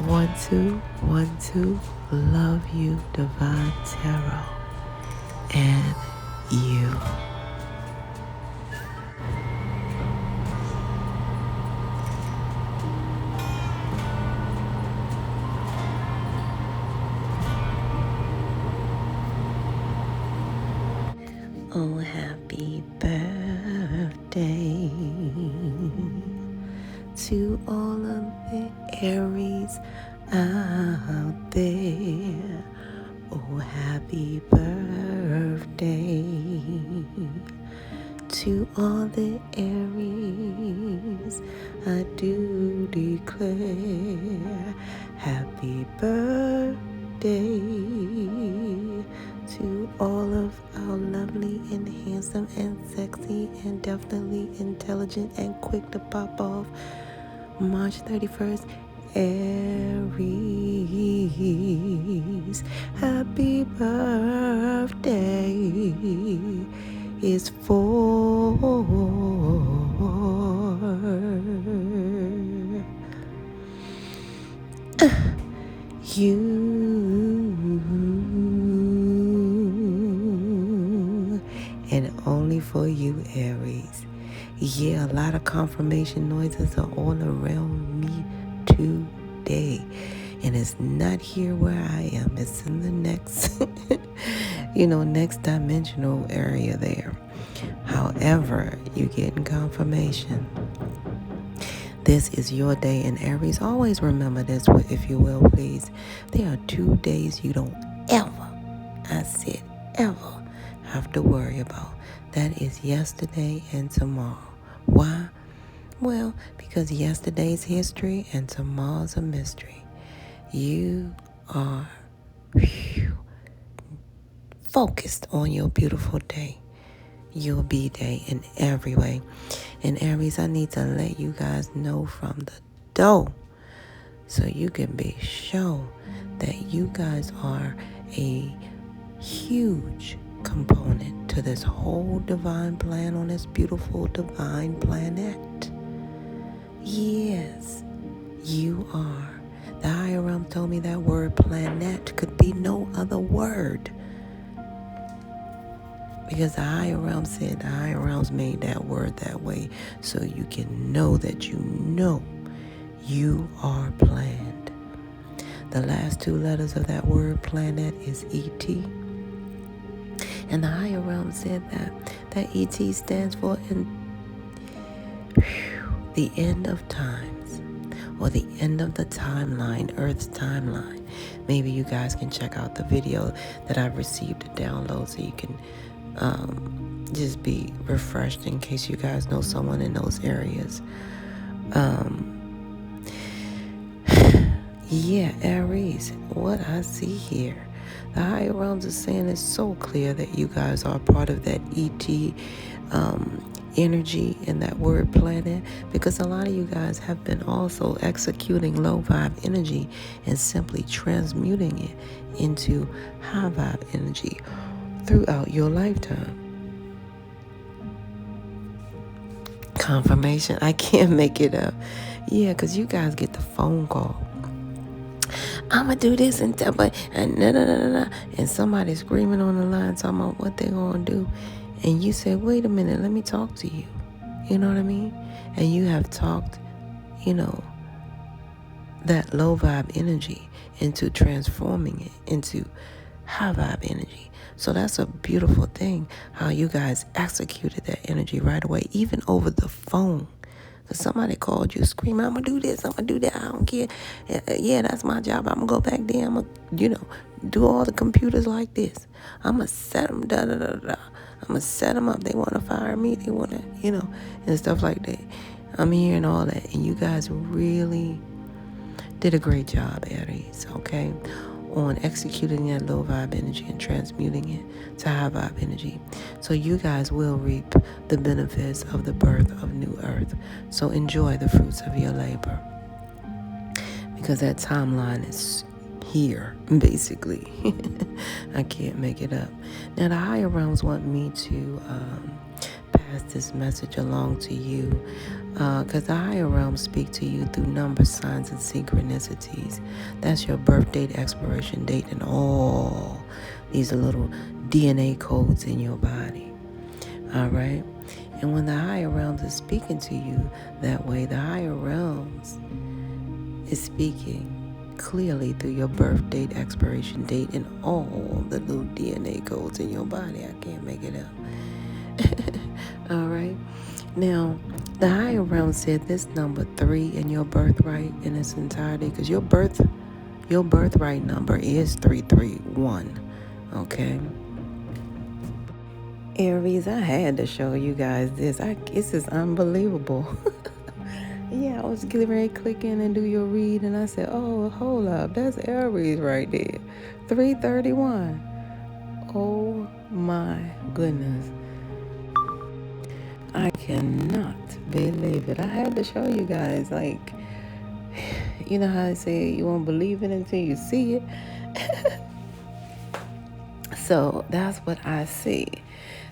1 2 1 2. Love you, Divine Tarot, and you. Oh, happy birthday to all of the Aries out there. Oh, happy birthday to all the Aries. I do declare happy birthday to all of our lovely and handsome and sexy and definitely intelligent and quick to pop off March 31st Aries. Happy birthday is for you, and only for you, Aries. Yeah, a lot of confirmation noises are all around me today. And it's not here where I am. It's in the next, next dimensional area there. However, you're getting confirmation. This is your day, and Aries, always remember this, if you will, please. There are 2 days you don't ever, I said ever, have to worry about. That is yesterday and tomorrow. Why? Well, because yesterday's history and tomorrow's a mystery. You are focused on your beautiful day, your B-day in every way. And Aries, I need to let you guys know from the door so you can be sure that you guys are a huge component to this whole divine plan on this beautiful divine planet. Yes, you are. The higher realm told me that word planet could be no other word. Because the higher realm said the higher realms made that word that way so you can know that you are planned. The last 2 letters of that word planet is E-T. And the higher realm said that E-T stands for the end of times, or the end of the timeline, Earth's timeline. Maybe you guys can check out the video that I've received to download so you can just be refreshed in case you guys know someone in those areas. Yeah, Aries, what I see here, the higher realms are saying it's so clear that you guys are part of that ET energy and that word planet, because a lot of you guys have been also executing low vibe energy and simply transmuting it into high vibe energy throughout your lifetime. Confirmation, I can't make it up. Yeah, because you guys get the phone call. I'ma do this and and somebody screaming on the line talking about what they gonna do, and you say, wait a minute, let me talk to you. You know what I mean? And you have talked, that low vibe energy into transforming it into high vibe energy. So that's a beautiful thing, how you guys executed that energy right away, even over the phone. Because somebody called you screaming, I'm going to do this, I'm going to do that, I don't care. Yeah, that's my job. I'm going to go back there. I'm going to, do all the computers like this. I'm going to set them, I'm going to set them up. They want to fire me. They want to, and stuff like that. I'm hearing all that. And you guys really did a great job, Aries, okay, on executing that low vibe energy and transmuting it to high vibe energy. So you guys will reap the benefits of the birth of new earth. So enjoy the fruits of your labor, because that timeline is here, basically. I can't make it up. Now, the higher realms want me to pass this message along to you. Because the higher realms speak to you through numbers, signs, and synchronicities. That's your birth date, expiration date, and all these little DNA codes in your body. All right? And when the higher realms is speaking to you that way, the higher realms is speaking clearly through your birth date, expiration date, and all the little DNA codes in your body. I can't make it up. All right? Now, the higher realm said this number 3 in your birthright in its entirety, because your birthright number is 331. Okay? Aries, I had to show you guys this. This is unbelievable. Yeah, I was getting ready to click in and do your read, and I said, oh, hold up. That's Aries right there. 331. Oh, my goodness. I cannot believe it. I had to show you guys. Like, you know how I say you won't believe it until you see it? So that's what I see.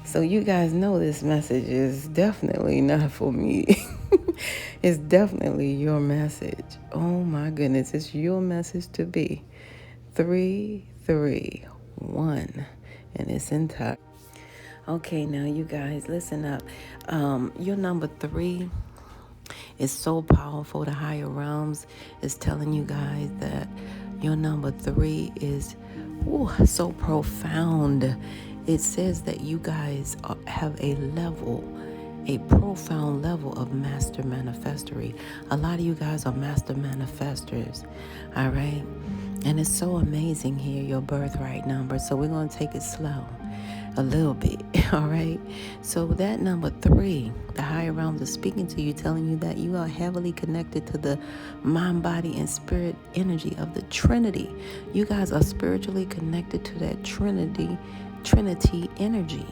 So you guys know this message is definitely not for me. It's definitely your message. Oh my goodness, it's your message to be. 331 in its entire. Okay, now you guys listen up. Your number 3 is so powerful. The higher realms is telling you guys that your number 3 is so profound. It says that you guys have a profound level of master manifestery. A lot of you guys are master manifestors, all right? And it's so amazing here, your birthright number. So we're going to take it slow a little bit, all right? So that number 3, the higher realms are speaking to you, telling you that you are heavily connected to the mind, body, and spirit energy of the Trinity. You guys are spiritually connected to that Trinity energy.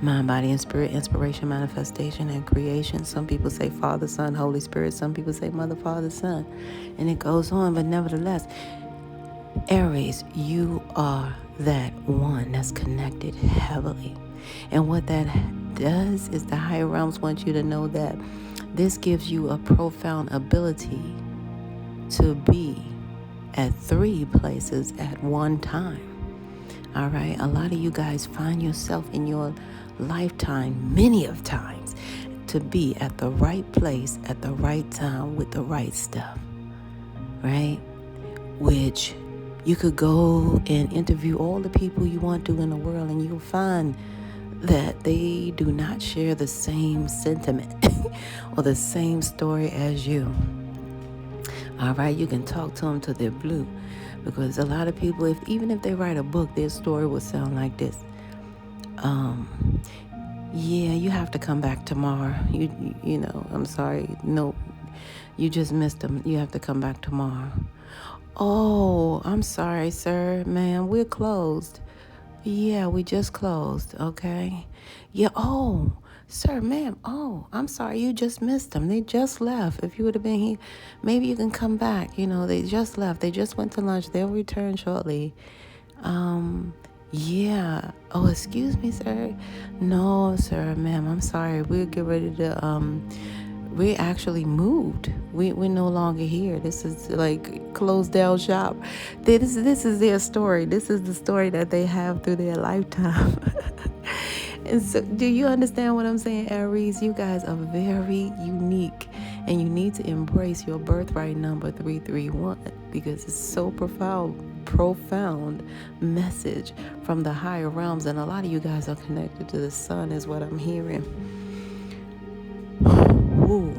Mind, body, and spirit, inspiration, manifestation, and creation. Some people say Father, Son, Holy Spirit. Some people say Mother, Father, Son. And it goes on, but nevertheless, Aries, you are that one that's connected heavily. And what that does is the higher realms want you to know that this gives you a profound ability to be at 3 places at one time. All right? A lot of you guys find yourself in your lifetime many of times to be at the right place at the right time with the right stuff. Right? Which you could go and interview all the people you want to in the world, and you'll find that they do not share the same sentiment or the same story as you. All right, you can talk to them till they're blue, because a lot of people, even if they write a book, their story will sound like this. Yeah, you have to come back tomorrow. You know, I'm sorry. No, you just missed them. You have to come back tomorrow. Oh, I'm sorry, sir, ma'am, we're closed. Yeah, we just closed, okay? Yeah, oh, sir, ma'am, oh, I'm sorry, you just missed them. They just left. If you would have been here, maybe you can come back. You know, they just left. They just went to lunch. They'll return shortly. Yeah. Oh, excuse me, sir. No, sir, ma'am, I'm sorry. We'll get ready to, we actually moved. We're no longer here. This is like closed down shop. This is their story. This is the story that they have through their lifetime. And so, do you understand what I'm saying, Aries? You guys are very unique, and you need to embrace your birthright number 331, because it's so profound message from the higher realms, and a lot of you guys are connected to the sun, is what I'm hearing. Ooh,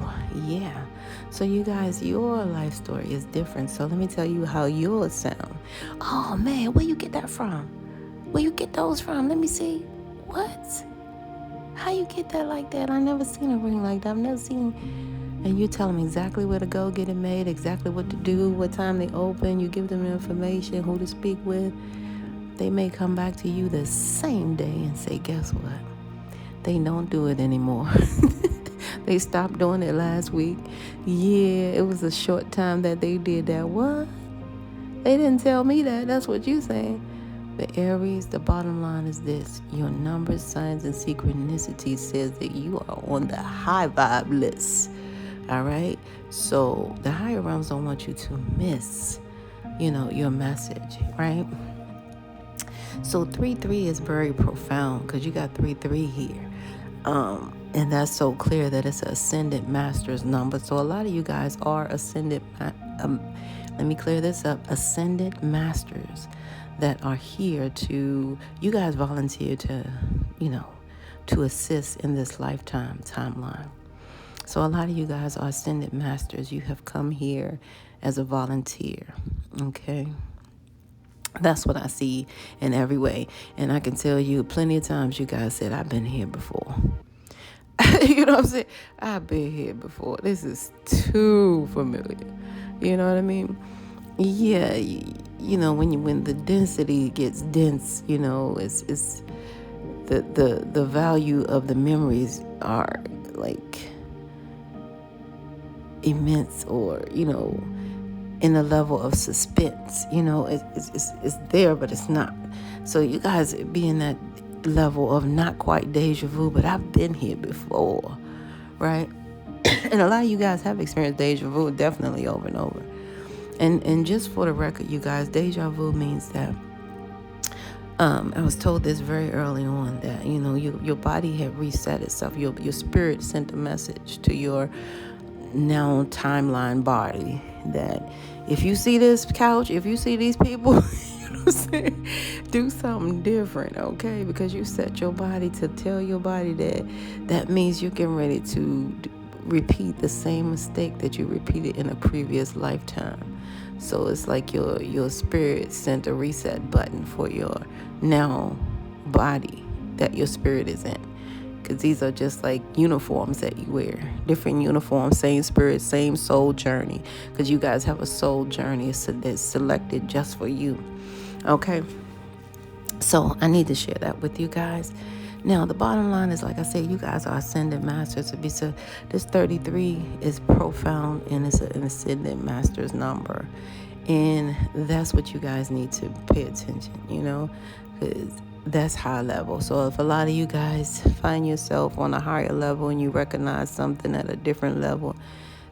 yeah. So you guys, your life story is different. So let me tell you how yours sound. Oh man, where you get that from? Where you get those from? Let me see. What? How you get that like that? I never seen a ring like that. I've never seen. And you tell them exactly where to go, get it made, exactly what to do, what time they open. You give them information, who to speak with. They may come back to you the same day and say, guess what? They don't do it anymore. They stopped doing it last week. Yeah, it was a short time that they did that. What? They didn't tell me that. That's what you saying. The Aries, the bottom line is this. Your numbers, signs, and synchronicity says that you are on the high vibe list. All right? So the higher realms don't want you to miss, your message, right? So 3-3 is very profound because you got 3-3 here. And that's so clear that it's an ascendant master's number. So a lot of you guys are ascendant, let me clear this up, ascendant masters that are here to, you guys volunteer to, to assist in this lifetime timeline. So a lot of you guys are ascendant masters. You have come here as a volunteer, okay? That's what I see in every way. And I can tell you plenty of times you guys said, I've been here before. You know what I'm saying? I've been here before. This is too familiar. You know what I mean? Yeah, when the density gets dense, it's the value of the memories are like immense, or in a level of suspense. It's there, but it's not. So you guys be in that level of not quite deja vu, but I've been here before, right? And a lot of you guys have experienced deja vu, definitely over and over. And just for the record, you guys, deja vu means that I was told this very early on, that your body had reset itself. Your spirit sent a message to your now timeline body that if you see this couch, if you see these people, you know what I'm saying, do something different, okay? Because you set your body to tell your body that means you're getting ready to repeat the same mistake that you repeated in a previous lifetime. So it's like your spirit sent a reset button for your now body that your spirit is in. Because these are just like uniforms that you wear. Different uniforms, same spirit, same soul journey. Because you guys have a soul journey that's selected just for you. Okay? So I need to share that with you guys. Now, the bottom line is, like I said, you guys are ascendant masters. So this 33 is profound, and it's an ascendant master's number. And that's what you guys need to pay attention, because that's high level. So if a lot of you guys find yourself on a higher level and you recognize something at a different level,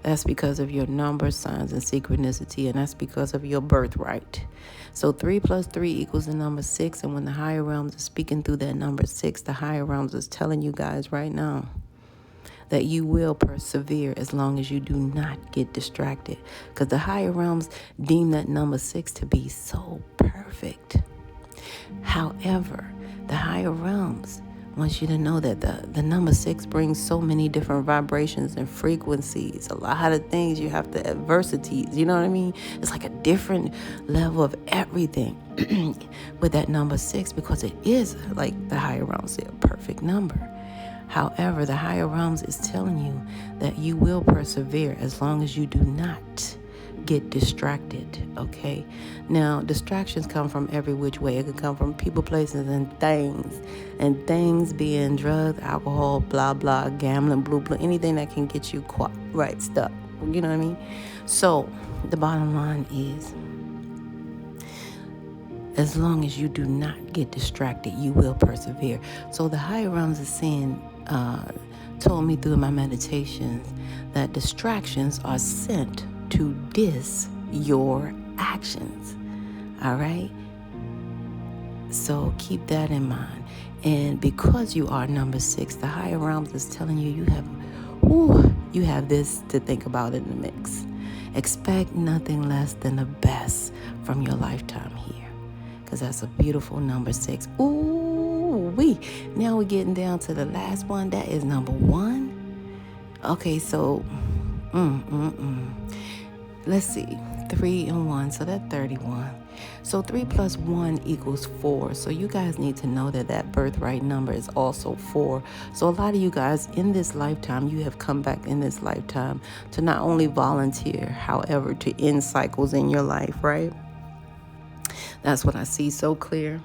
that's because of your numbers, signs, and synchronicity, and that's because of your birthright. So 3 + 3 equals the number 6, and when the higher realms are speaking through that number 6, the higher realms is telling you guys right now that you will persevere as long as you do not get distracted, because the higher realms deem that number 6 to be so perfect. However, the higher realms wants you to know that the number 6 brings so many different vibrations and frequencies. A lot of things you have to, adversities, you know what I mean? It's like a different level of everything with that number 6, because it is, like the higher realms say, a perfect number. However, the higher realms is telling you that you will persevere as long as you do not get distracted, okay? Now, distractions come from every which way. It can come from people, places, and things being drugs, alcohol, blah, blah, gambling, blah, blah, anything that can get you caught, right, stuck, you know what I mean? So, the bottom line is, as long as you do not get distracted, you will persevere. So the higher realms is saying, told me through my meditations that distractions are sent to your actions. All right? So keep that in mind. And because you are number 6, the higher realms is telling you you have this to think about in the mix. Expect nothing less than the best from your lifetime here, because that's a beautiful number 6. Now we're getting down to the last one. That is number 1. Okay, so let's see, 3 and 1, so that's 31. So 3 + 1 equals 4. So you guys need to know that birthright number is also 4. So a lot of you guys in this lifetime, you have come back in this lifetime to not only volunteer, however, to end cycles in your life, right? That's what I see so clear.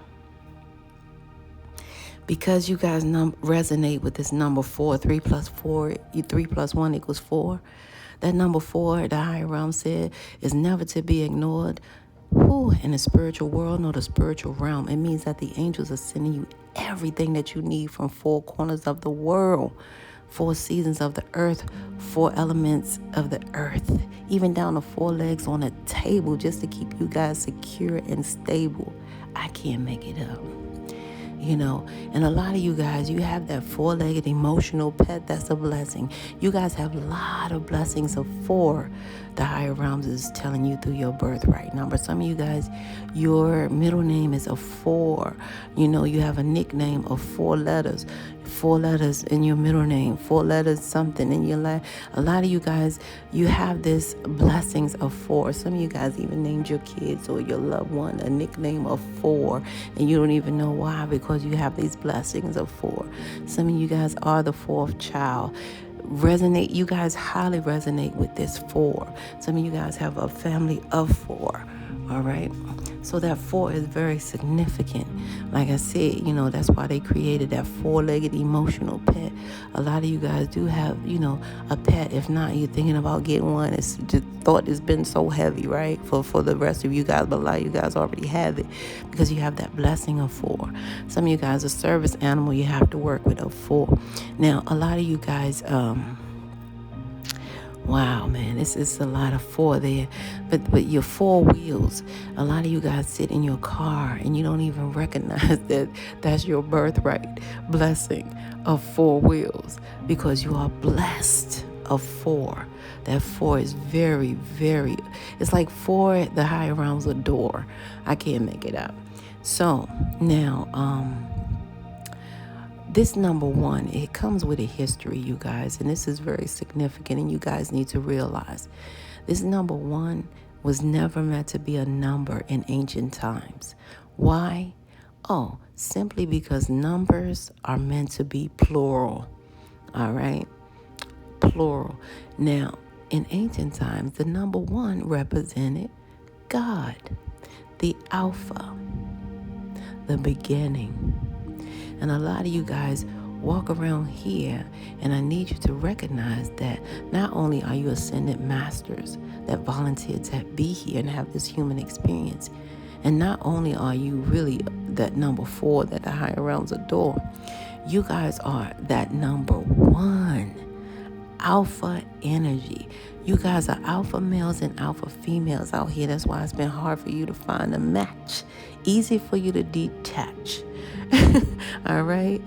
Because you guys resonate with this number 4, 3 + 1 equals 4. That number 4, the higher realm said, is never to be ignored. In the spiritual world, no, the spiritual realm, it means that the angels are sending you everything that you need from four corners of the world, four seasons of the earth, four elements of the earth, even down to four legs on a table just to keep you guys secure and stable. I can't make it up. And a lot of you guys, you have that four-legged emotional pet. That's a blessing. You guys have a lot of blessings of four. The higher realms is telling you through your birthright number. Some of you guys, your middle name is a 4. You have a nickname of 4 letters. 4 letters in your middle name, 4 letters something in your life. A lot of you guys, you have this blessings of 4. Some of you guys even named your kids or your loved one a nickname of 4, and you don't even know why, because you have these blessings of 4. Some of you guys are the 4th child. You guys highly resonate with this 4. Some of you guys have a family of 4. All right. So that 4 is very significant. Like I said, that's why they created that 4-legged emotional pet. A lot of you guys do have, a pet. If not, you're thinking about getting one. It's just thought it's been so heavy, right? For the rest of you guys, but a lot of you guys already have it because you have that blessing of 4. Some of you guys, a service animal you have to work with a 4. Now, a lot of you guys, wow, man, this is a lot of 4 there. But your 4 wheels, a lot of you guys sit in your car and you don't even recognize that that's your birthright blessing of 4 wheels, because you are blessed of 4. That 4 is very, very, it's like 4, the higher realms adore. I can't make it up. So now, this number 1, it comes with a history, you guys, and this is very significant, and you guys need to realize this number 1 was never meant to be a number in ancient times. Why? Oh, simply because numbers are meant to be plural. All right? Plural. Now, in ancient times, the number 1 represented God, the Alpha, the beginning. And a lot of you guys walk around here, and I need you to recognize that not only are you ascended masters that volunteered to be here and have this human experience, and not only are you really that number 4 that the higher realms adore, you guys are that number 1 alpha energy. You guys are alpha males and alpha females out here. That's why it's been hard for you to find a match. Easy for you to detach. All right?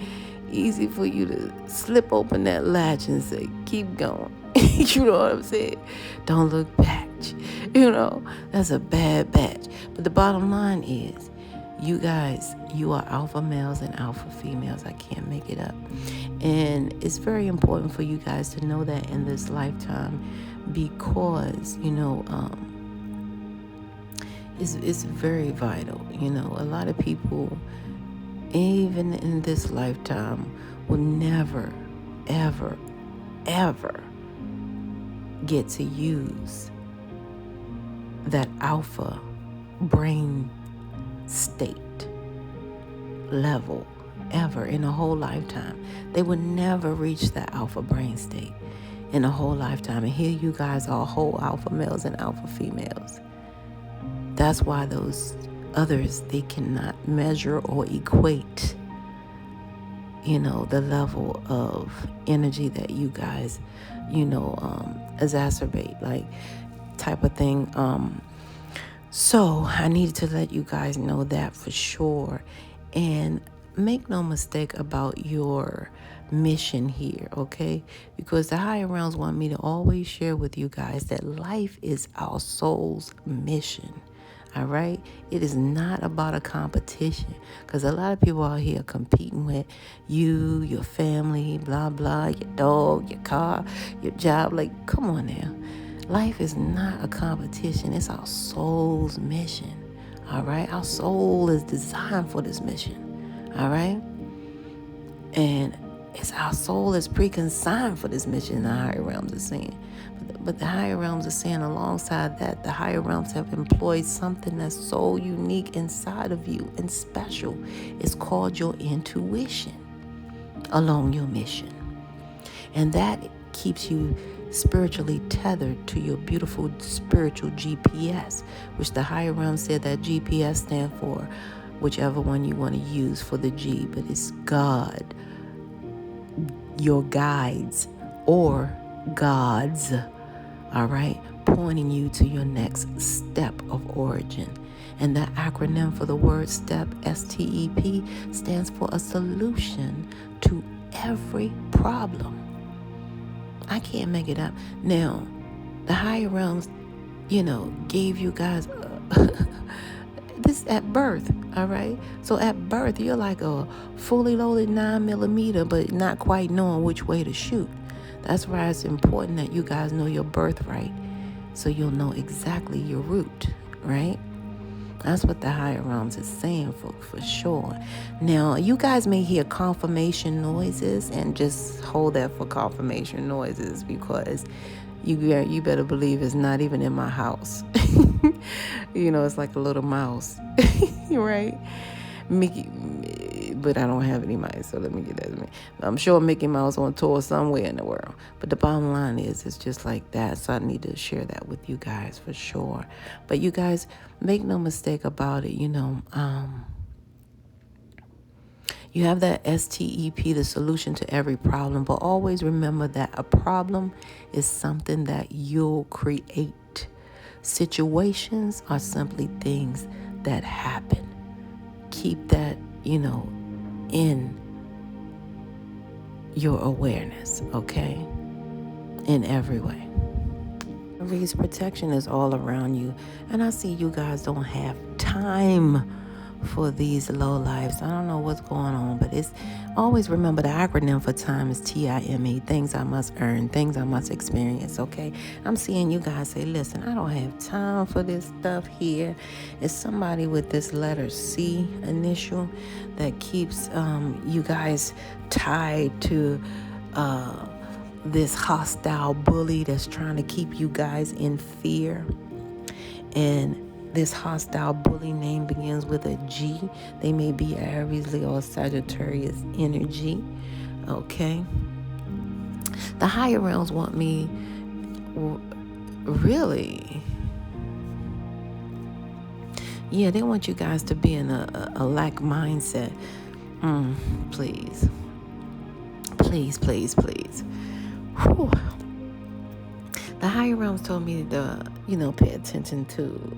Easy for you to slip open that latch and say, keep going. You know what I'm saying? Don't look back. That's a bad batch. But the bottom line is, you guys, you are alpha males and alpha females. I can't make it up. And it's very important for you guys to know that in this lifetime, because, it's very vital. A lot of people, even in this lifetime, will never, ever, ever get to use that alpha brain state level ever in a whole lifetime. They would never reach that alpha brain state in a whole lifetime. And here you guys are whole alpha males and alpha females. That's why those others, they cannot measure or equate, the level of energy that you guys, exacerbate, like type of thing. So I needed to let you guys know that for sure. And make no mistake about your mission here, okay? Because the higher realms want me to always share with you guys that life is our soul's mission. All right? It is not about a competition, because a lot of people out here competing with you, your family, blah, blah, your dog, your car, your job. Like, come on now. Life is not a competition. It's our soul's mission. All right? Our soul is designed for this mission. All right? And it's our soul is pre-consigned for this mission, the higher realms are saying. But the higher realms are saying alongside that, the higher realms have employed something that's so unique inside of you and special. It's called your intuition along your mission. And that keeps you spiritually tethered to your beautiful spiritual GPS, which the higher realm said that GPS stand for whichever one you want to use for the G, but it's God, your guides, or gods, all right, pointing you to your next step of origin. And the acronym for the word STEP, STEP, stands for a solution to every problem. I can't make it up. Now, the higher realms, gave you guys this at birth, all right? So at birth, you're like a fully loaded 9mm, but not quite knowing which way to shoot. That's why it's important that you guys know your birthright, so you'll know exactly your route, right? That's what the higher realms is saying for sure. Now, you guys may hear confirmation noises, and just hold that for confirmation noises, because you better believe it's not even in my house. It's like a little mouse, right? Mickey, but I don't have any mice, so let me get that. I'm sure Mickey Mouse on tour somewhere in the world. But the bottom line is, it's just like that. So I need to share that with you guys for sure. But you guys, make no mistake about it. You have that STEP, the solution to every problem. But always remember that a problem is something that you'll create. Situations are simply things that happen. Keep that, in your awareness, okay? In every way. Aries, protection is all around you. And I see you guys don't have time for these low lives. I don't know what's going on, but it's always remember the acronym for time is TIME. Things I must earn, things I must experience, okay? I'm seeing you guys say, listen, I don't have time for this stuff here. It's somebody with this letter C initial that keeps you guys tied to this hostile bully that's trying to keep you guys in fear. And this hostile bully name begins with a G. They may be Aries, Leo, or Sagittarius energy. Okay. The higher realms want me really. Yeah, they want you guys to be in a lack mindset. Please. Please, please, please. Whew. The higher realms told me to, pay attention to,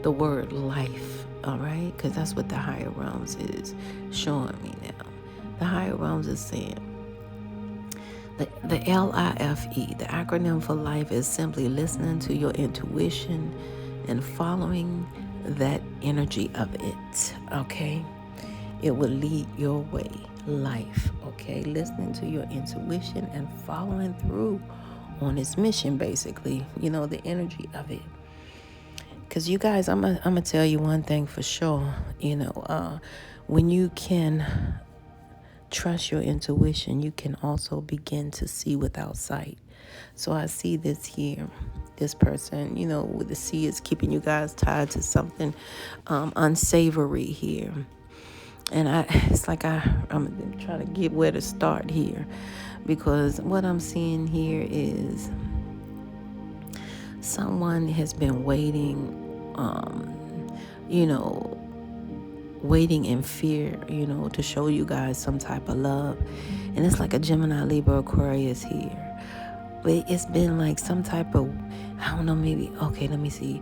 the word life, all right? Because that's what the higher realms is showing me now. The higher realms is saying, the LIFE, the acronym for life, is simply listening to your intuition and following that energy of it, okay? It will lead your way, life, okay? Listening to your intuition and following through on its mission, basically, the energy of it. Because you guys, I'm gonna tell you one thing for sure, when you can trust your intuition, you can also begin to see without sight. So I see this here, this person, with the C is keeping you guys tied to something unsavory here. And it's like I'm trying to get where to start here, because what I'm seeing here is someone has been waiting, waiting in fear, to show you guys some type of love. And it's like a Gemini, Libra, Aquarius here. But it's been like some type of, I don't know, maybe, okay, let me see.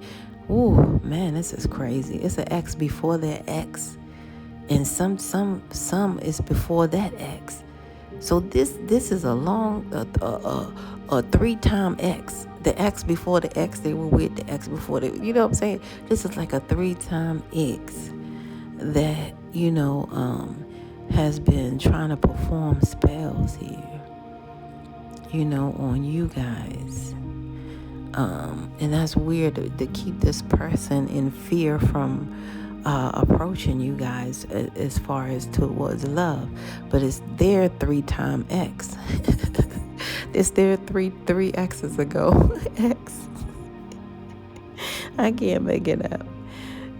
Ooh, man, this is crazy. It's an X before that X. And some is before that X. So this is a long, a 3-time X. The X before the X they were with, the X before the, you know what I'm saying? This is like a 3-time X that, has been trying to perform spells here, on you guys. And that's weird to keep this person in fear from approaching you guys as far as towards love. But it's their 3-time X. It's their three X's ago. X. I can't make it up.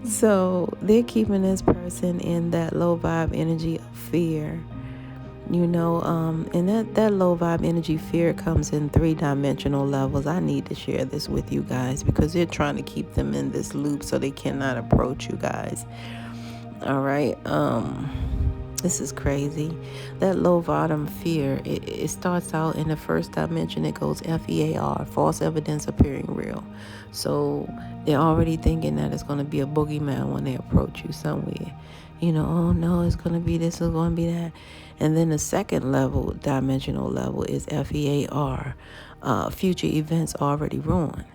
So they're keeping this person in that low vibe energy of fear, And that low vibe energy fear comes in 3-dimensional levels. I need to share this with you guys because they're trying to keep them in this loop so they cannot approach you guys. All right. This is crazy. That low bottom fear, it starts out in the first dimension. It goes FEAR, false evidence appearing real. So they're already thinking that it's going to be a boogeyman when they approach you somewhere. Oh no, it's going to be this, it's going to be that. And then the second level, dimensional level, is FEAR, future events already ruined.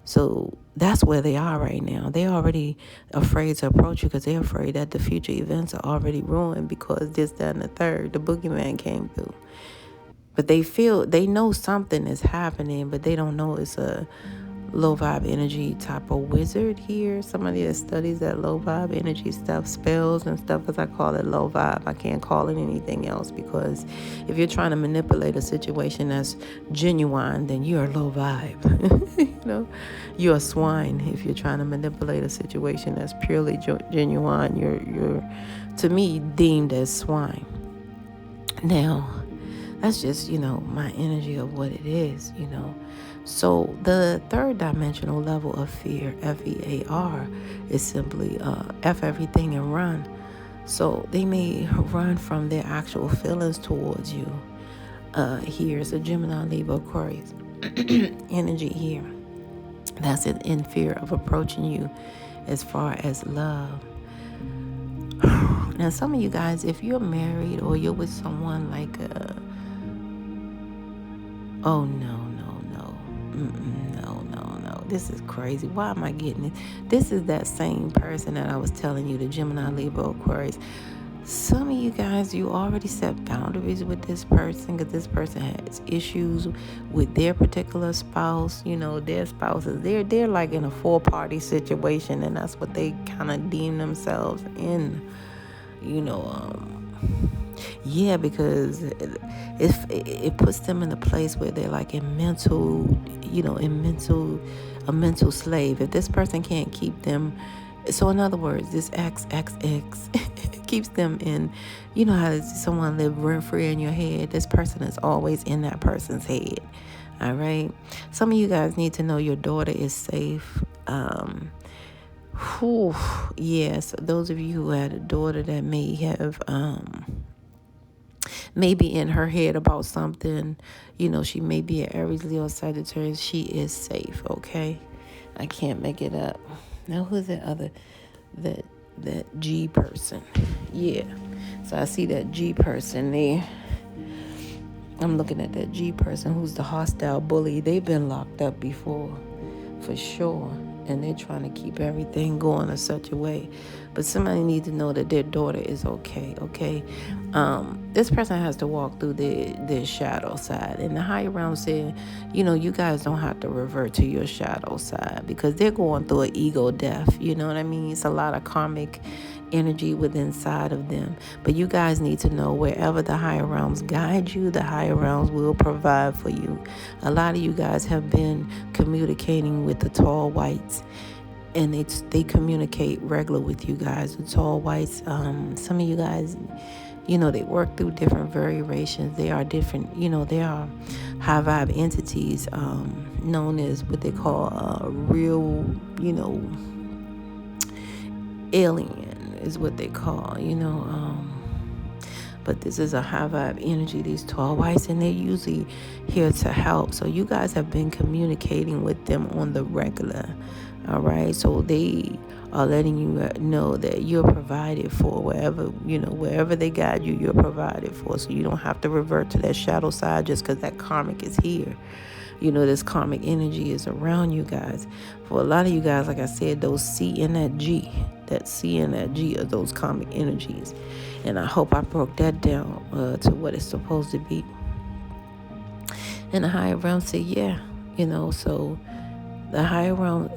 So that's where they are right now. They're already afraid to approach you because they're afraid that the future events are already ruined because this, that, and the third, the boogeyman came through. But they know something is happening, but they don't know it's a low vibe energy type of wizard here. Somebody that studies that low vibe energy stuff, spells and stuff, because I call it low vibe. I can't call it anything else, because if you're trying to manipulate a situation that's genuine, then you're low vibe. You're a swine if you're trying to manipulate a situation that's purely genuine. You're to me deemed as swine. Now that's just my energy of what it is. So the third dimensional level of fear, FEAR, is simply F everything and run. So they may run from their actual feelings towards you. Here's a Gemini, Libra, Aquarius energy here. That's in fear of approaching you as far as love. Now, some of you guys, if you're married or you're with someone like oh, no. No. This is crazy. Why am I getting it? This is that same person that I was telling you, the Gemini, Libra, Aquarius. Some of you guys, you already set boundaries with this person because this person has issues with their particular spouse. Their spouses, they're like in a 4-party situation, and that's what they kind of deem themselves in. Yeah, because it puts them in a place where they're like a mental slave. If this person can't keep them, so in other words, this XXX keeps them in, how someone live rent free in your head. This person is always in that person's head. All right. Some of you guys need to know your daughter is safe. Yes, those of you who had a daughter that may have maybe in her head about something, she may be an Aries, Leo, Sagittarius, she is safe, okay? I can't make it up. Now, who's that G person? Yeah. So I see that G person there. I'm looking at that G person who's the hostile bully. They've been locked up before, for sure. And they're trying to keep everything going in such a way. But somebody needs to know that their daughter is okay. This person has to walk through their shadow side. And the higher realm said, you guys don't have to revert to your shadow side because they're going through an ego death. You know what I mean? It's a lot of karmic energy within inside of them. But you guys need to know wherever the higher realms guide you, the higher realms will provide for you. A lot of you guys have been communicating with the tall whites, and they communicate regular with you guys. The tall whites, some of you guys, they work through different variations. They are different, they are high vibe entities, known as what they call real, alien is what they call, but this is a high vibe energy, these tall whites, and they're usually here to help. So you guys have been communicating with them on the regular. All right, so they are letting you know that you're provided for wherever they guide you, you're provided for. So you don't have to revert to that shadow side just because that karmic is here. This karmic energy is around you guys. For a lot of you guys, like I said, those C and that G are those karmic energies. And I hope I broke that down to what it's supposed to be. And the higher realm said, yeah, so the higher realm,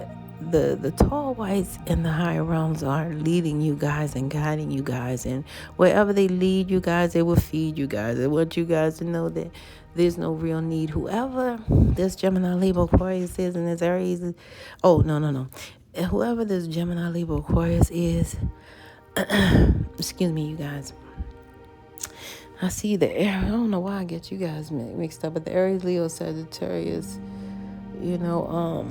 the tall whites and the higher realms are leading you guys and guiding you guys. And wherever they lead you guys, they will feed you guys. They want you guys to know that there's no real need. Whoever this Gemini, Libra, Aquarius is, and this Aries is, no. Whoever this Gemini, Libra, Aquarius is, excuse me, you guys. I see the Aries. I don't know why I get you guys mixed up, but the Aries, Leo, Sagittarius, you know,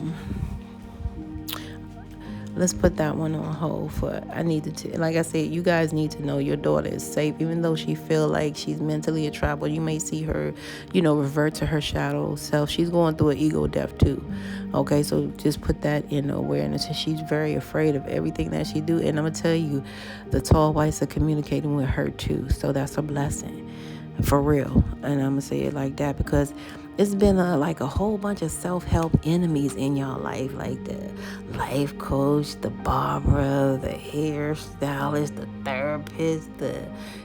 let's put that one on hold for, I needed to, like I said, you guys need to know your daughter is safe. Even though she feel like she's mentally a tribal, you may see her, revert to her shadow self. She's going through an ego death too. Okay, so just put that in awareness. She's very afraid of everything that she do. And I'm going to tell you, the tall whites are communicating with her too. So that's a blessing. For real. And I'm going to say it like that because it's been like a whole bunch of self-help enemies in y'all life, like the life coach, the barber, the hairstylist, the therapist, the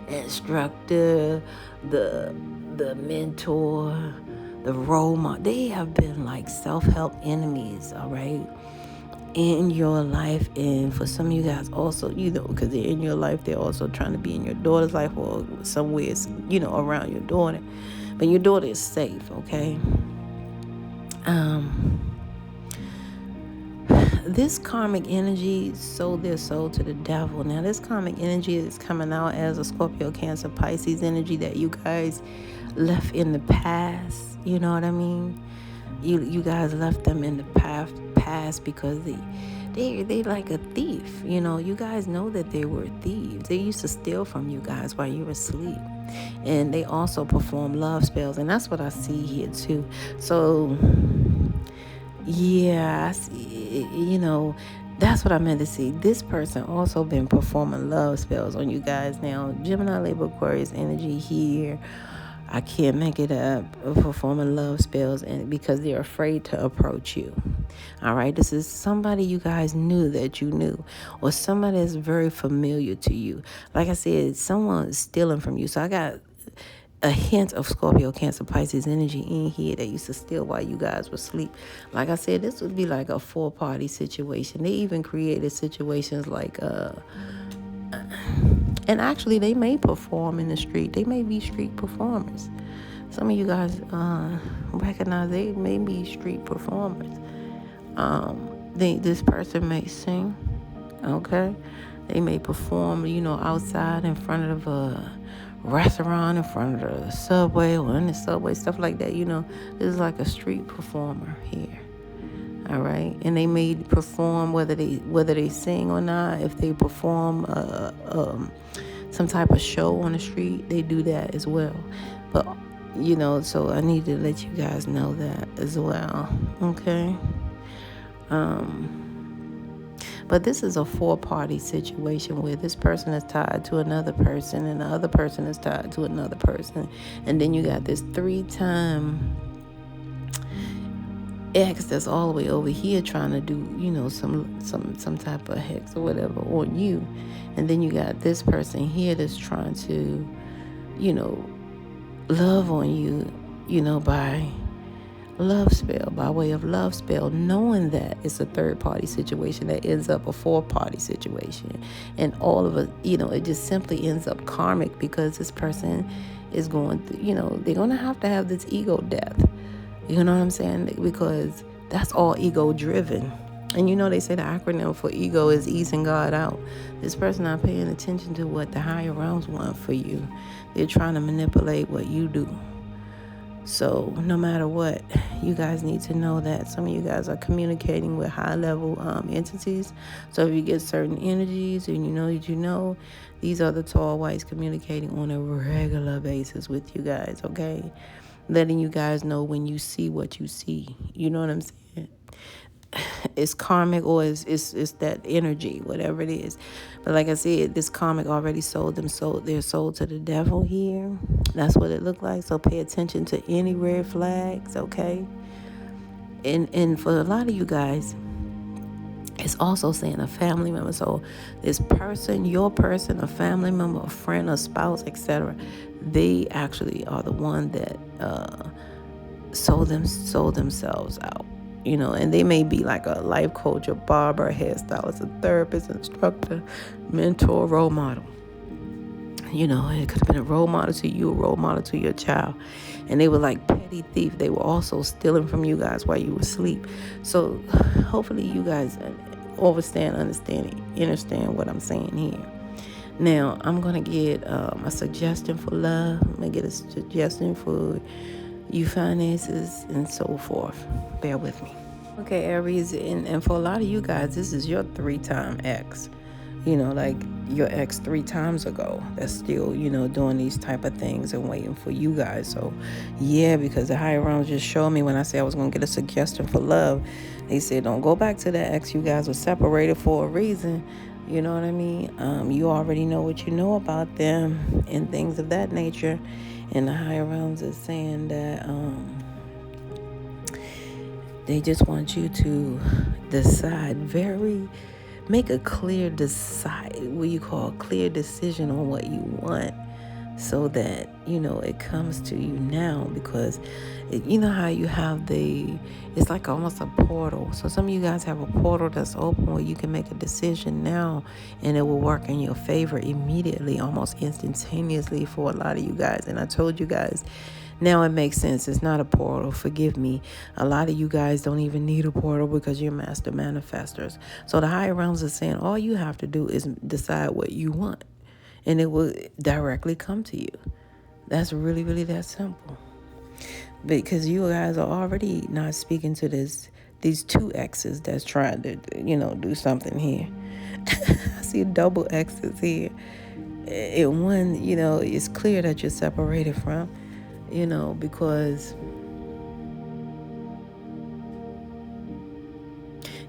instructor, the mentor, the role model. They have been like self-help enemies, all right, in your life. And for some of you guys also, because they're in your life, they're also trying to be in your daughter's life or somewhere, around your daughter. But your daughter is safe, okay? This karmic energy sold their soul to the devil. Now, this karmic energy is coming out as a Scorpio, Cancer, Pisces energy that you guys left in the past. You know what I mean? You guys left them in the past because they like a thief. You guys know that they were thieves. They used to steal from you guys while you were asleep. And they also perform love spells. And that's what I see here too. So, yeah, I see, that's what I meant to see. This person also been performing love spells on you guys. Now, Gemini, Libra, Aquarius energy here. I can't make it up, performing love spells, and because they're afraid to approach you. All right, this is somebody you guys knew that you knew, or somebody that's very familiar to you. Like I said, someone is stealing from you. So I got a hint of Scorpio, Cancer, Pisces energy in here that used to steal while you guys were asleep. Like I said, this would be like a 4-party situation. They even created situations like and actually, they may perform in the street. They may be street performers. Some of you guys recognize they may be street performers. This person may sing, okay? They may perform, outside in front of a restaurant, in front of the subway, or in the subway, stuff like that. This is like a street performer here. All right, and they may perform whether they sing or not. If they perform some type of show on the street, they do that as well. But so I need to let you guys know that as well. Okay. But this is a 4-party situation where this person is tied to another person and the other person is tied to another person, and then you got this 3-time ex that's all the way over here trying to do, some type of hex or whatever on you. And then you got this person here that's trying to, love on you, by love spell, by way of love spell, knowing that it's a 3rd-party situation that ends up a 4-party situation. And all of it, it just simply ends up karmic because this person is going through, they're going to have this ego death. You know what I'm saying? Because that's all ego driven. And they say the acronym for ego is easing God out. This person not paying attention to what the higher realms want for you. They're trying to manipulate what you do. So no matter what, you guys need to know that some of you guys are communicating with high-level entities. So if you get certain energies and these are the tall whites communicating on a regular basis with you guys, okay? Letting you guys know when you see what you see. You know what I'm saying? It's karmic, or it's that energy, whatever it is. But like I said, this karmic already sold their soul to the devil here. That's what it looked like. So pay attention to any red flags, okay? And for a lot of you guys, it's also saying a family member. So this person, your person, a family member, a friend, a spouse, etc., they actually are the one that sold themselves out. And they may be like a life coach, a barber, a hairstylist, a therapist, instructor, mentor, role model. It could have been a role model to you, a role model to your child. And they were like petty thief. They were also stealing from you guys while you were asleep. So hopefully you guys understand what I'm saying here. Now, I'm going to get a suggestion for love. I'm going to get a suggestion for you finances and so forth. Bear with me. Okay, Aries, and for a lot of you guys, this is your 3-time ex. Like your ex 3 times ago that's still, doing these type of things and waiting for you guys. So, yeah, because the higher realms just showed me when I said I was going to get a suggestion for love, they said, don't go back to that ex. You guys were separated for a reason. You know what I mean? You already know what you know about them and things of that nature. And the higher realms is saying that they just want you to make a clear clear decision on what you want, so that it comes to you now. Because you know how you have it's like almost a portal. So some of you guys have a portal that's open where you can make a decision now, and it will work in your favor immediately, almost instantaneously for a lot of you guys. And I told you guys, now it makes sense. It's not a portal. Forgive me. A lot of you guys don't even need a portal because you're master manifestors. So the higher realms are saying all you have to do is decide what you want, and it will directly come to you. That's really, really that simple. Because you guys are already not speaking to these 2 exes that's trying to, do something here. I see double X's here. And one, it's clear that you're separated from, because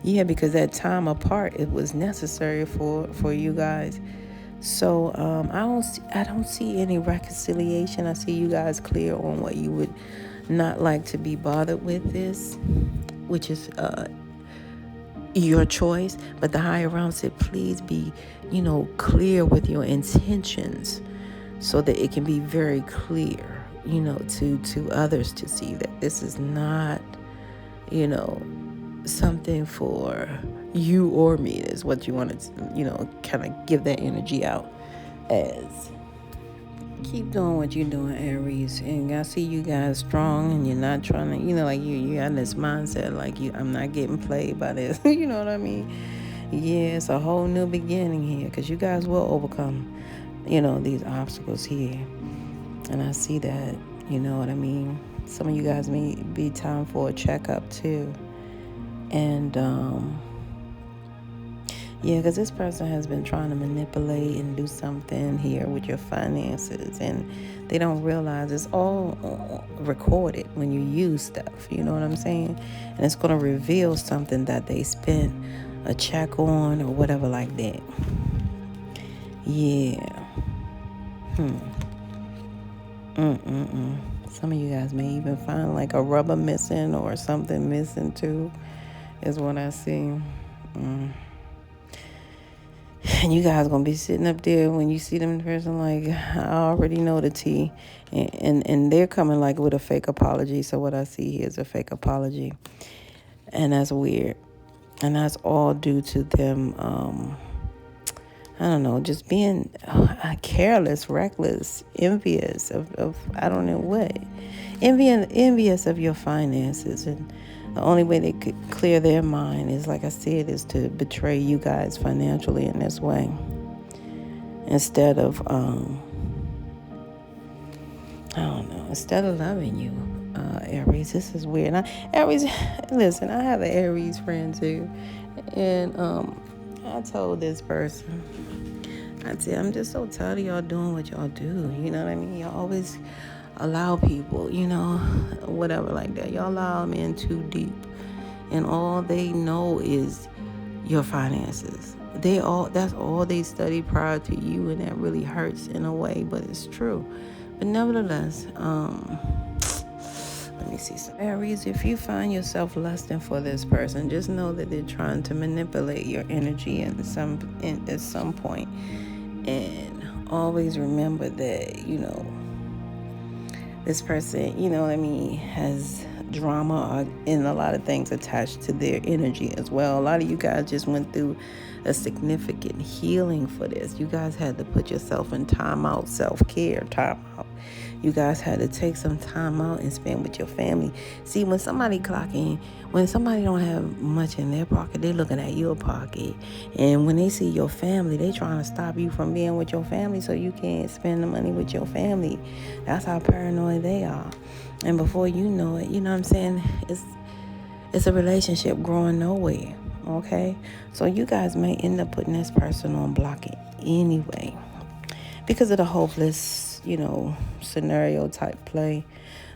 that time apart, it was necessary for you guys. So I don't see any reconciliation. I see you guys clear on what you would not like to be bothered with this, which is your choice. But the higher realm said, please be, clear with your intentions, so that it can be very clear, to others to see that this is not, something for you or me. Is what you want to, kind of give that energy out as. Keep doing what you're doing, Aries. And I see you guys strong, and you're not trying to, like you got this mindset like I'm not getting played by this. You know what I mean? Yeah, it's a whole new beginning here, because you guys will overcome, these obstacles here. And I see that, you know what I mean? Some of you guys may be time for a checkup too. And, because this person has been trying to manipulate and do something here with your finances, and they don't realize it's all recorded when you use stuff. You know what I'm saying? And it's going to reveal something that they spent a check on or whatever like that. Yeah. Some of you guys may even find like a rubber missing or something missing too, is what I see. And you guys gonna be sitting up there when you see them in person like, I already know the tea. And they're coming like with a fake apology. So what I see here is a fake apology. And that's weird. And that's all due to them, I don't know, just being careless, reckless, envious of I don't know what. Envious of your finances. And the only way they could clear their mind is, like I said, is to betray you guys financially in this way. Instead of, instead of loving you, Aries. This is weird. Aries, listen, I have an Aries friend too. And I told this person, I said, I'm just so tired of y'all doing what y'all do. You know what I mean? Y'all always allow people, whatever like that. Y'all allow them in too deep. And all they know is your finances. That's all they study prior to you, and that really hurts in a way, but it's true. But nevertheless, let me see some Aries. If you find yourself lusting for this person, just know that they're trying to manipulate your energy at some point. And always remember that, this person, has drama and a lot of things attached to their energy as well. A lot of you guys just went through a significant healing for this. You guys had to put yourself in time out, self-care, time out. You guys had to take some time out and spend with your family. See, when somebody clock in, when somebody don't have much in their pocket, they looking at your pocket. And when they see your family, they trying to stop you from being with your family so you can't spend the money with your family. That's how paranoid they are. And before you know it, you know what I'm saying, it's a relationship growing nowhere. Okay? So you guys may end up putting this person on block anyway, because of the hopeless, scenario type play.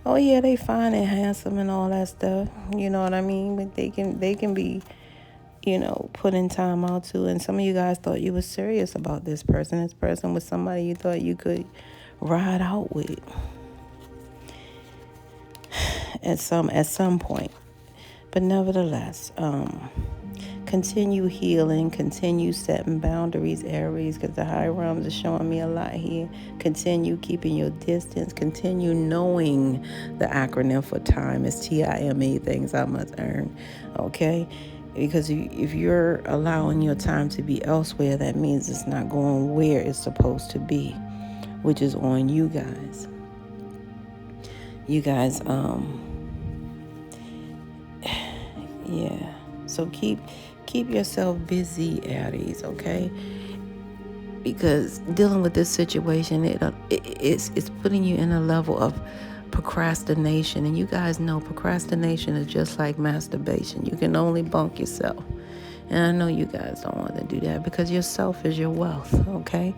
Oh yeah, they fine and handsome and all that stuff. You know what I mean? But they can be, put in time out too. And some of you guys thought you were serious about this person. This person was somebody you thought you could ride out with at some point. But nevertheless, continue healing, continue setting boundaries, Aries, because the high realms are showing me a lot here. Continue keeping your distance. Continue knowing the acronym for time is TIME, things I must earn. Okay? Because if you're allowing your time to be elsewhere, that means it's not going where it's supposed to be, which is on you guys. You guys, yeah. So keep yourself busy, Aries, okay? Because dealing with this situation, it's putting you in a level of procrastination. And you guys know procrastination is just like masturbation. You can only bunk yourself. And I know you guys don't want to do that because yourself is your wealth, okay?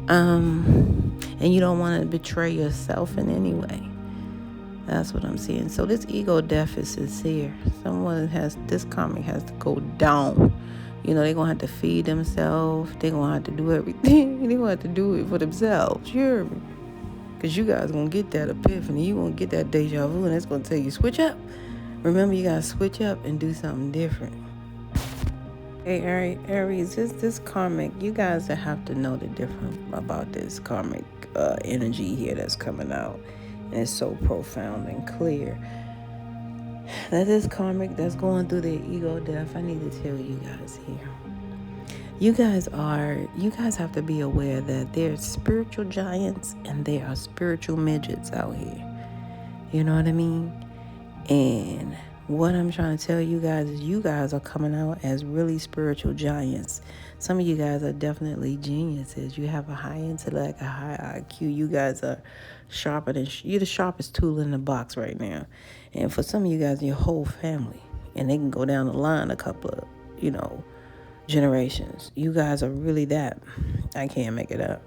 And you don't want to betray yourself in any way. That's what I'm seeing. So this ego deficit is here. This karmic has to go down. They're going to have to feed themselves. They're going to have to do everything. They're going to have to do it for themselves. You hear me? Because you guys going to get that epiphany. You're going to get that deja vu, and it's going to tell you, switch up. Remember, you got to switch up and do something different. Hey, Aries, this karmic, you guys have to know the difference about this karmic energy here that's coming out. And it's so profound and clear that this karmic that's going through their ego death, I need to tell you guys here. You guys have to be aware that there's spiritual giants and there are spiritual midgets out here. You know what I mean? And what I'm trying to tell you guys is you guys are coming out as really spiritual giants. Some of you guys are definitely geniuses. You have a high intellect, a high IQ. You guys are you're the sharpest tool in the box right now. And for some of you guys, your whole family, and they can go down the line a couple of, generations. You guys are really that. I can't make it up.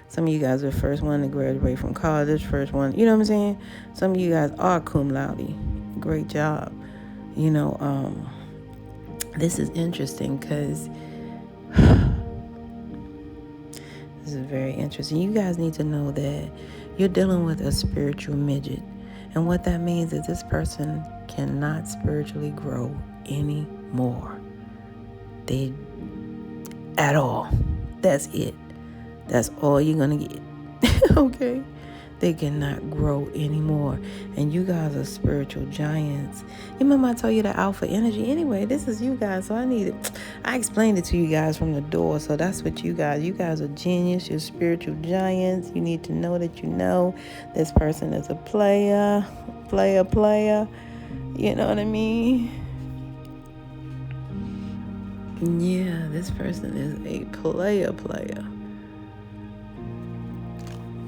Some of you guys are the first one to graduate from college, first one, you know what I'm saying? Some of you guys are cum laude. Great job. This is interesting because this is very interesting. You guys need to know that you're dealing with a spiritual midget. And what that means is this person cannot spiritually grow anymore. At all. That's it. That's all you're going to get. Okay? They cannot grow anymore. And you guys are spiritual giants. You remember I told you the alpha energy? Anyway, this is you guys. So I explained it to you guys from the door. So that's what you guys are genius. You're spiritual giants. You need to know that you know this person is a player. You know what I mean? Yeah, this person is a player.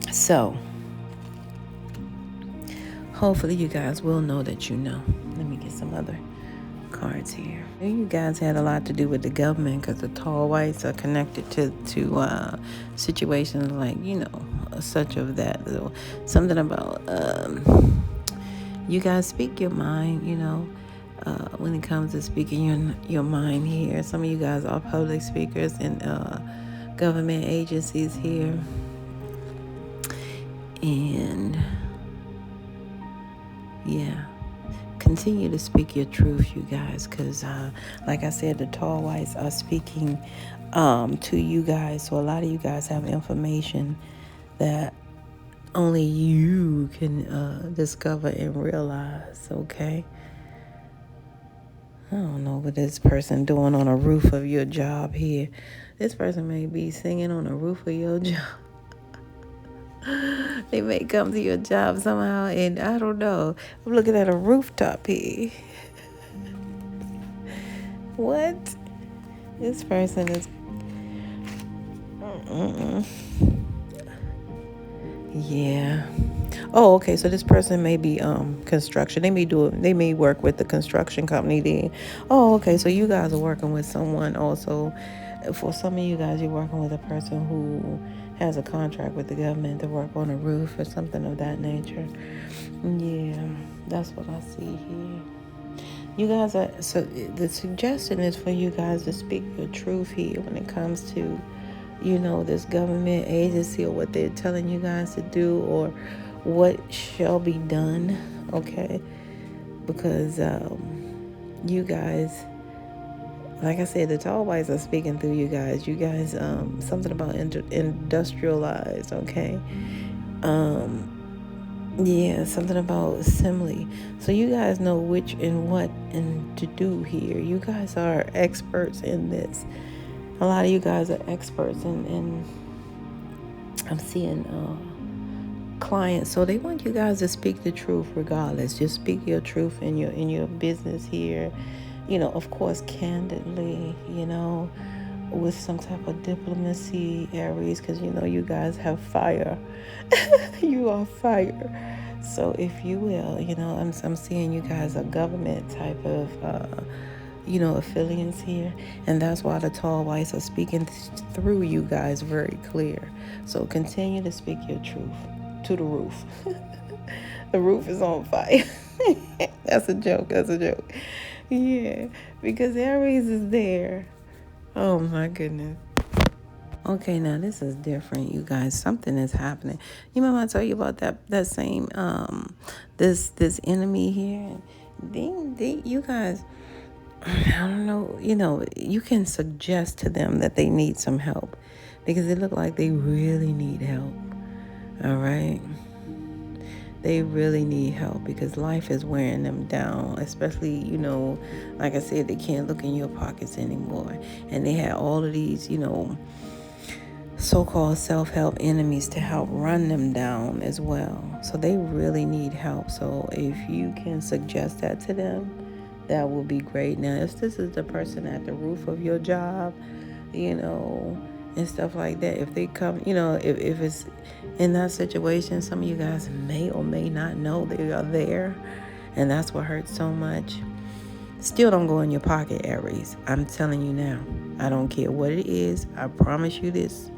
So hopefully you guys will know that you know. Let me get some other cards here. You guys had a lot to do with the government because the tall whites are connected to situations like, such of that. So something about you guys speak your mind, when it comes to speaking your mind here. Some of you guys are public speakers in government agencies here. And yeah, continue to speak your truth, you guys, because like I said, the tall whites are speaking to you guys. So a lot of you guys have information that only you can discover and realize, okay? I don't know what this person doing on a roof of your job here. This person may be singing on the roof of your job. They may come to your job somehow, and I don't know. I'm looking at a rooftop here. What? This person is. Yeah. Oh, okay. So this person may be construction. They may work with the construction company there. Oh, okay. So you guys are working with someone also. For some of you guys, you're working with a person who has a contract with the government to work on a roof or something of that nature. Yeah, that's what I see here. You guys are, so the suggestion is for you guys to speak your truth here when it comes to, this government agency or what they're telling you guys to do or what shall be done, okay? Because you guys, like I said, the tall whites are speaking through you guys. You guys, something about industrialized, okay? Yeah, something about assembly. So you guys know which and what and to do here. You guys are experts in this. A lot of you guys are experts in I'm seeing clients. So they want you guys to speak the truth regardless. Just speak your truth in your business here. Of course, candidly, with some type of diplomacy, Aries, because you guys have fire. You are fire. So if you will, I'm seeing you guys are government type of affiliates here, and that's why the tall whites are speaking through you guys very clear. So continue to speak your truth to the roof. The roof is on fire. That's a joke. Yeah, because Aries is there. Oh my goodness. Okay, now this is different, you guys. Something is happening. You remember I told you about that same this enemy here? You guys, I don't know. You can suggest to them that they need some help because it look like they really need help. All right. They really need help because life is wearing them down, especially, like I said, they can't look in your pockets anymore. And they had all of these, so-called self-help enemies to help run them down as well. So they really need help. So if you can suggest that to them, that will be great. Now, if this is the person at the roof of your job, and stuff like that, if they come, if it's in that situation, some of you guys may or may not know they are there, and that's what hurts so much. Still don't go in your pocket, Aries. I'm telling you now. I don't care what it is. I promise you this.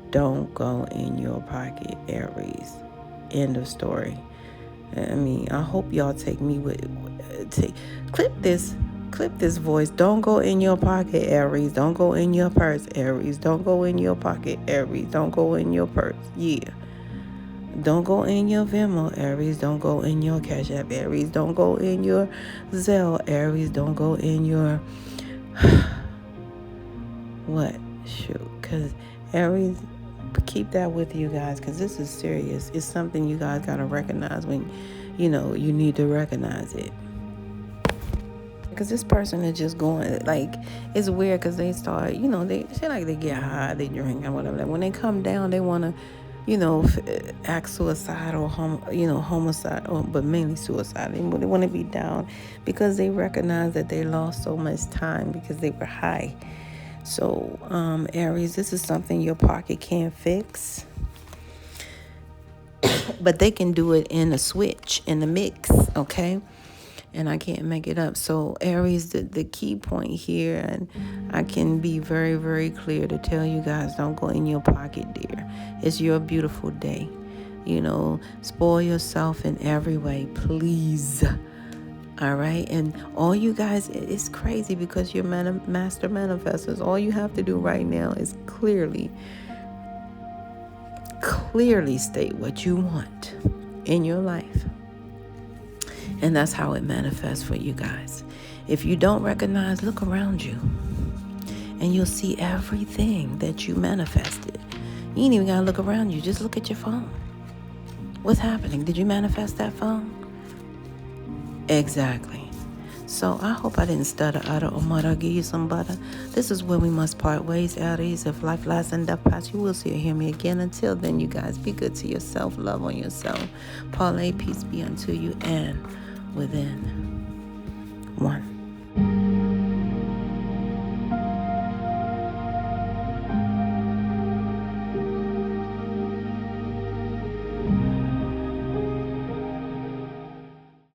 Don't go in your pocket, Aries. End of story. I hope y'all take me clip this voice. Don't go in your pocket, Aries. Don't go in your purse, Aries. Don't go in your pocket, Aries. Don't go in your purse. Yeah. Don't go in your Venmo, Aries. Don't go in your Cash App, Aries. Don't go in your Zelle, Aries. Don't go in your what? Shoot. Because Aries, keep that with you guys because this is serious. It's something you guys got to recognize when, you need to recognize it. Because this person is just going, like, it's weird because they start, they feel like they get high, they drink and whatever. Like when they come down, they want to, act suicidal, homicide, but mainly suicide. They want to be down because they recognize that they lost so much time because they were high. So, Aries, this is something your pocket can't fix. But they can do it in a switch, in a mix, okay? And I can't make it up. So, Aries, the key point here, and I can be very, very clear to tell you guys, don't go in your pocket, dear. It's your beautiful day. Spoil yourself in every way, please. All right. And all you guys, it's crazy because you're master manifestors. All you have to do right now is clearly state what you want in your life. And that's how it manifests for you guys. If you don't recognize, look around you and you'll see everything that you manifested. You ain't even got to look around you. Just look at your phone. What's happening? Did you manifest that phone? Exactly. So I hope I didn't stutter utter or mutter. I'll give you some butter. This is where we must part ways, Aries. If life lasts and death pass, you will see or hear me again. Until then, you guys, be good to yourself. Love on yourself. Parlay, peace be unto you and within. One.